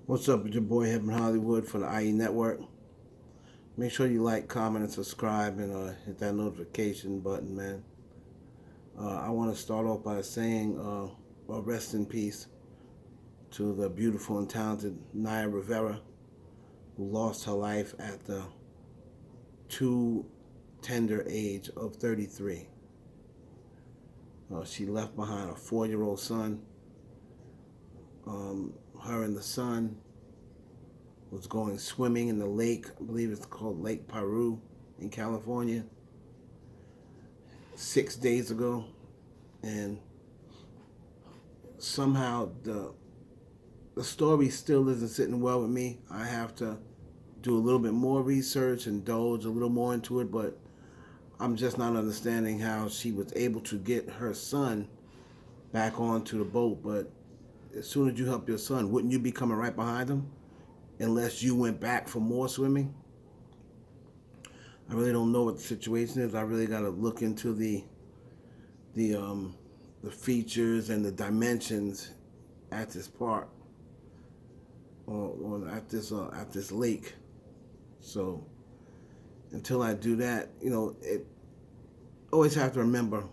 What's up? It's your boy Heaven Hollywood for the IE Network. Make sure you like, comment, and subscribe, and hit that notification button, man. I want to start off by saying, rest in peace to the beautiful and talented Naya Rivera, who lost her life at the too tender age of 33. She left behind a 4-year-old son. Her and the son was going swimming in the lake. I believe it's called Lake Peru in California 6 days ago. And somehow the story still isn't sitting well with me. I have to do a little bit more research, indulge a little more into it, but I'm just not understanding how she was able to get her son back onto the boat. But as soon as you help your son, wouldn't you be coming right behind him unless you went back for more swimming? I really don't know what the situation is. I really got to look into the features and the dimensions at this park or at this lake. So until I do that, it always have to remember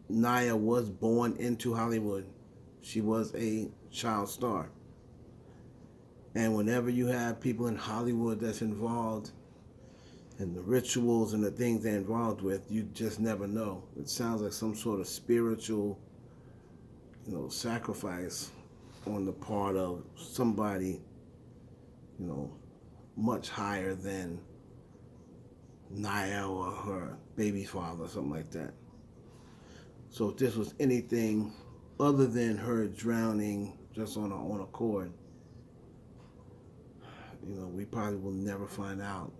Naya was born into Hollywood. She was a child star. And whenever you have people in Hollywood that's involved and the rituals and the things they're involved with, you just never know. It sounds like some sort of spiritual, sacrifice on the part of somebody, much higher than Naya or her baby father or something like that. So if this was anything other than her drowning just on her own accord, we probably will never find out.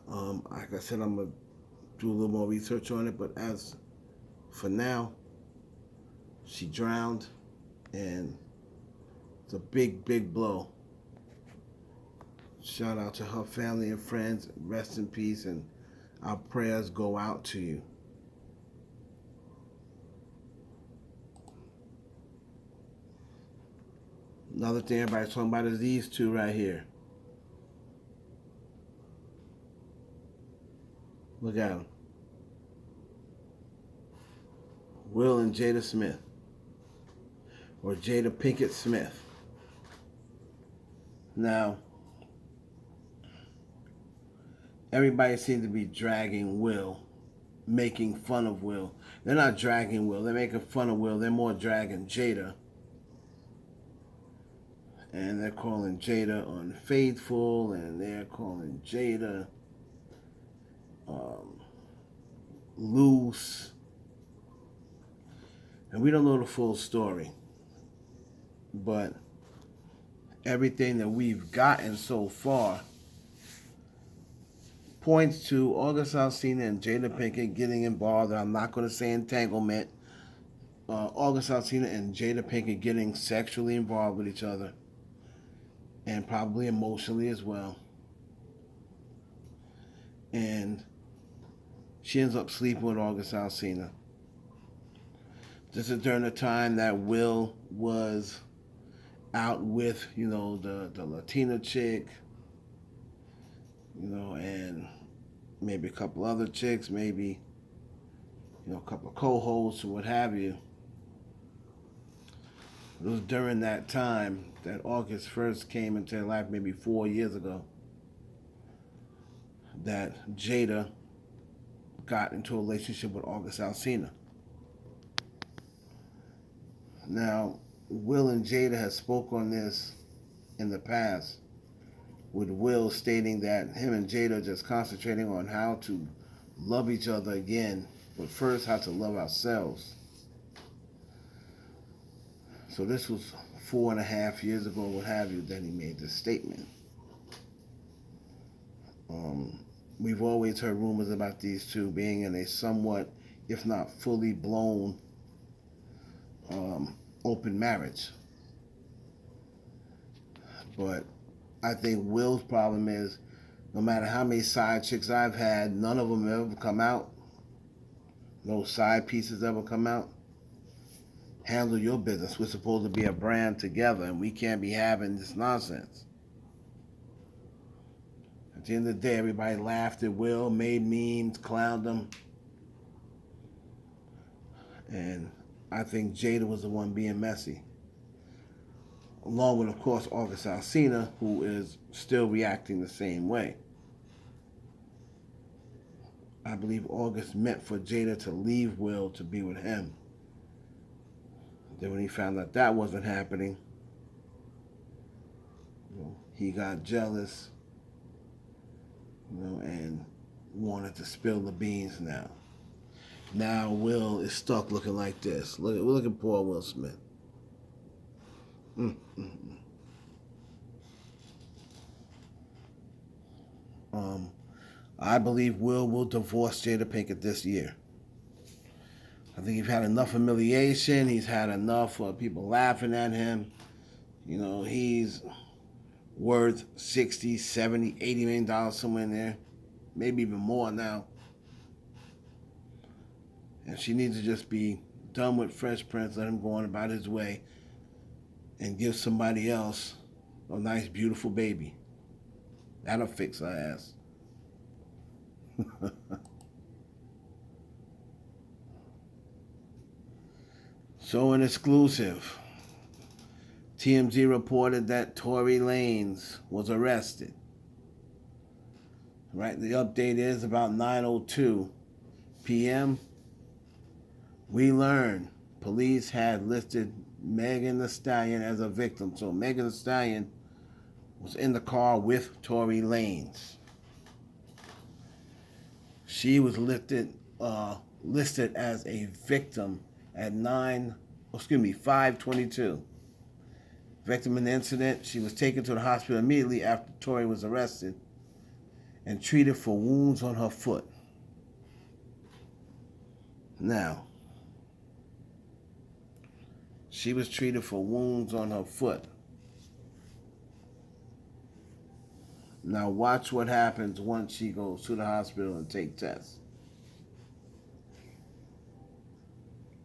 Like I said, I'm going to do a little more research on it, but as for now, she drowned, and it's a big, big blow. Shout out to her family and friends. Rest in peace, and our prayers go out to you. Another thing everybody's talking about is these two right here. Look at them. Will&Jada Smith. Or Jada Pinkett Smith. Now, everybody seems to be dragging Will, making fun of Will. They're not dragging Will, they're making fun of Will. They're more dragging Jada. And they're calling Jada unfaithful, and they're calling Jada loose. And we don't know the full story. But everything that we've gotten so far points to August Alsina and Jada Pinkett getting involved. I'm not going to say entanglement. August Alsina and Jada Pinkett getting sexually involved with each other. And probably emotionally as well. And she ends up sleeping with August Alsina. This is during the time that Will was out with, the Latina chick, and maybe a couple other chicks, maybe, a couple of co-hosts or what have you. It was during that time that August first came into her life, maybe 4 years ago, that Jada got into a relationship with August Alsina. Now, Will&Jada has spoke on this in the past, with Will stating that him and Jada are just concentrating on how to love each other again, but first how to love ourselves. So this was 4.5 years ago, what have you, that he made this statement. We've always heard rumors about these two being in a somewhat, if not fully blown, open marriage. But I think Will's problem is, no matter how many side chicks I've had, none of them ever come out. No side pieces ever come out. handle your business. We're supposed to be a brand together, and we can't be having this nonsense. At the end of the day, everybody laughed at Will, made memes, clowned him. And I think Jada was the one being messy. Along with, of course, August Alsina, who is still reacting the same way. I believe August meant for Jada to leave Will to be with him. Then when he found out that wasn't happening, he got jealous, and wanted to spill the beans now. Now Will is stuck looking like this. Look at poor Will Smith. I believe Will divorce Jada Pinkett this year. I think he's had enough humiliation. He's had enough of people laughing at him. He's worth 60, 70, 80 million dollars somewhere in there. Maybe even more now. And she needs to just be done with Fresh Prince, let him go on about his way, and give somebody else a nice, beautiful baby. That'll fix her ass. So an exclusive. TMZ reported that Tory Lanez was arrested. Right, the update is about 9:02 p.m. We learned police had listed Megan Thee Stallion as a victim. So Megan Thee Stallion was in the car with Tory Lanez. She was listed as a victim at 5:22. Victim in the incident, she was taken to the hospital immediately after Tory was arrested and treated for wounds on her foot. Now, she was treated for wounds on her foot. Now watch what happens once she goes to the hospital and take tests.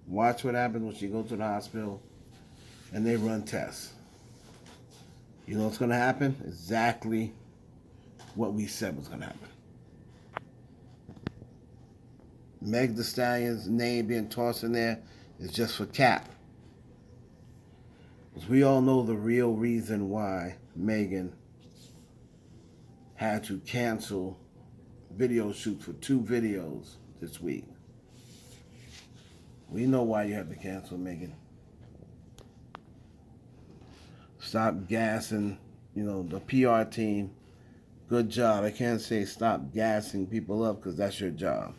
Watch what happens when she goes to the hospital and they run tests. You know what's going to happen? Exactly what we said was going to happen. Meg Thee Stallion's name being tossed in there is just for cap. Because we all know the real reason why Megan had to cancel video shoots for 2 videos this week. We know why you have to cancel, Megan. Stop gassing, the PR team. Good job. I can't say stop gassing people up because that's your job.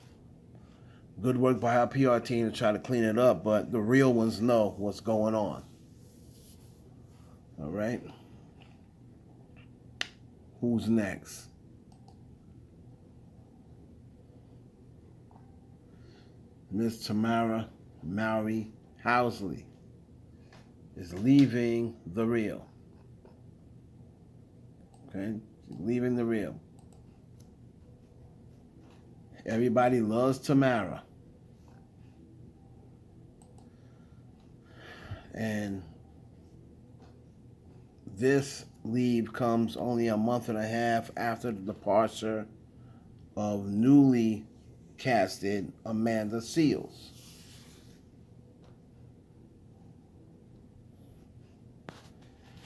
Good work by our PR team to try to clean it up, but the real ones know what's going on. All right? Who's next? Miss Tamera Mowry Housley is leaving The Real. Okay? She's leaving The Real. Everybody loves Tamera. And this leave comes only a month and a half after the departure of newly casted Amanda Seales.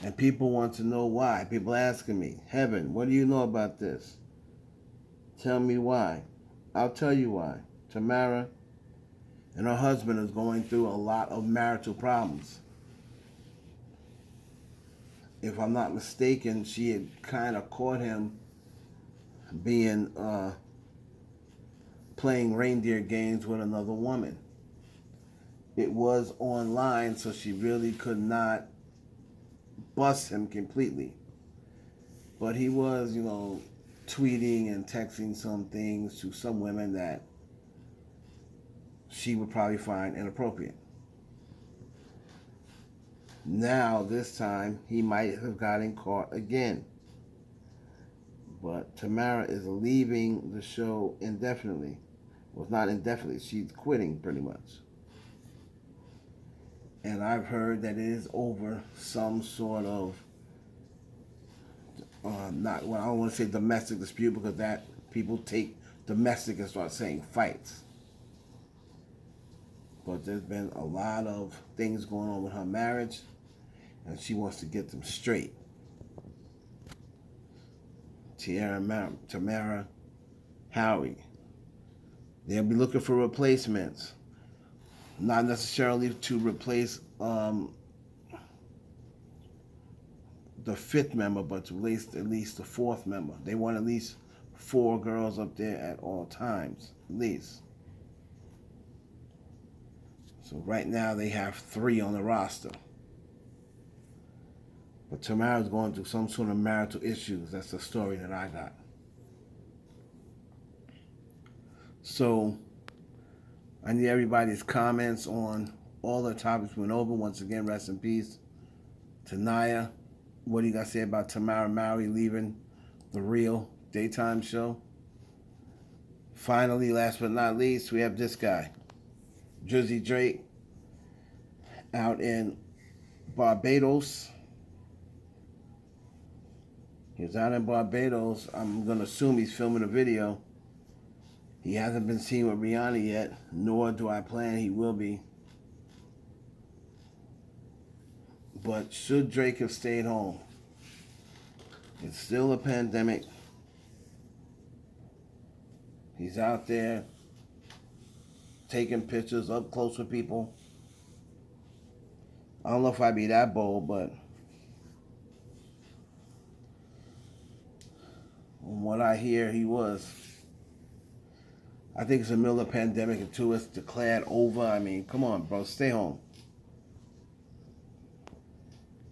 And people want to know why. People asking me, Heaven, what do you know about this? Tell me why. I'll tell you why. Tamera and her husband is going through a lot of marital problems. If I'm not mistaken, she had kind of caught him being playing reindeer games with another woman. It was online, so she really could not bust him completely. But he was, tweeting and texting some things to some women that she would probably find inappropriate. Now, this time, he might have gotten caught again. But Tamera is leaving the show indefinitely. Well, not indefinitely. She's quitting, pretty much. And I've heard that it is over some sort of not, well, I don't want to say domestic dispute, because that people take domestic and start saying fights. But there's been a lot of things going on with her marriage, and she wants to get them straight. Tamera, Howie, they'll be looking for replacements. Not necessarily to replace the fifth member, but to replace at least the fourth member. They want at least 4 girls up there at all times, at least. So right now they have 3 on the roster. But Tamara's going through some sort of marital issues. That's the story that I got. So I need everybody's comments on all the topics we went over. Once again, rest in peace to Naya. What do you got to say about Tamera Mowry leaving the Real daytime show? Finally, last but not least, we have this guy, Drizzy Drake, out in Barbados. He's out in Barbados. I'm going to assume he's filming a video. He hasn't been seen with Rihanna yet, nor do I plan he will be. But should Drake have stayed home? It's still a pandemic. He's out there taking pictures up close with people. I don't know if I'd be that bold, but from what I hear, he was. I think it's a middle of the pandemic until it's declared over. I mean, come on, bro, stay home.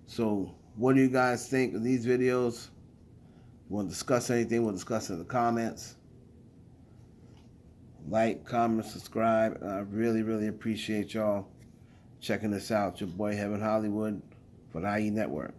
So, what do you guys think of these videos? Want to discuss anything? We'll discuss it in the comments. Like, comment, subscribe. I really, really appreciate y'all checking this out. Your boy Heaven Hollywood for the IE Network.